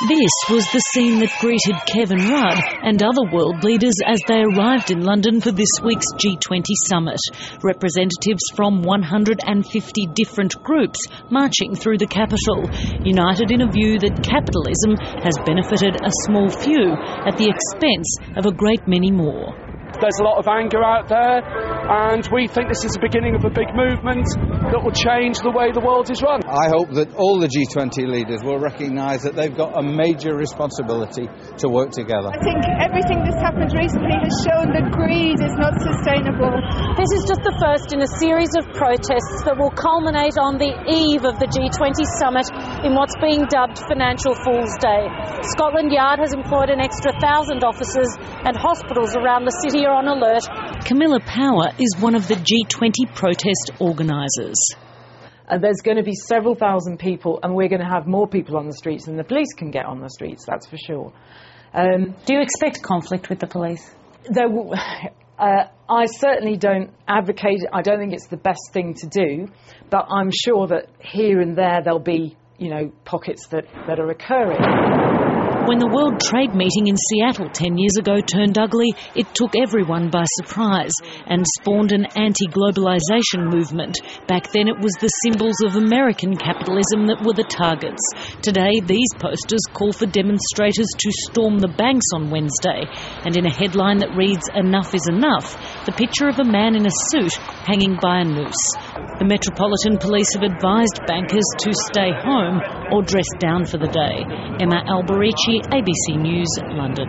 This was the scene that greeted Kevin Rudd and other world leaders as they arrived in London for this week's G20 summit. Representatives from 150 different groups marching through the capital, united in a view that capitalism has benefited a small few at the expense of a great many more. There's a lot of anger out there, and we think this is the beginning of a big movement that will change the way the world is run. I hope that all the G20 leaders will recognise that they've got a major responsibility to work together. I think everything that's happened recently has shown that greed is not sustainable. This is just the first in a series of protests that will culminate on the eve of the G20 summit in what's being dubbed Financial Fool's Day. Scotland Yard has employed an extra 1,000 officers, and hospitals around the city are on alert. Camilla Power is one of the G20 protest organisers. There's going to be several thousand people, and we're going to have more people on the streets than the police can get on the streets, that's for sure. Do you expect conflict with the police? I certainly don't advocate it. I don't think it's the best thing to do, but I'm sure that here and there there'll be, pockets that are occurring. When the World Trade meeting in Seattle 10 years ago turned ugly, it took everyone by surprise and spawned an anti-globalisation movement. Back then it was the symbols of American capitalism that were the targets. Today these posters call for demonstrators to storm the banks on Wednesday. And in a headline that reads, "Enough is enough," the picture of a man in a suit hanging by a noose. The Metropolitan Police have advised bankers to stay home or dress down for the day. Emma Alberici, ABC News, London.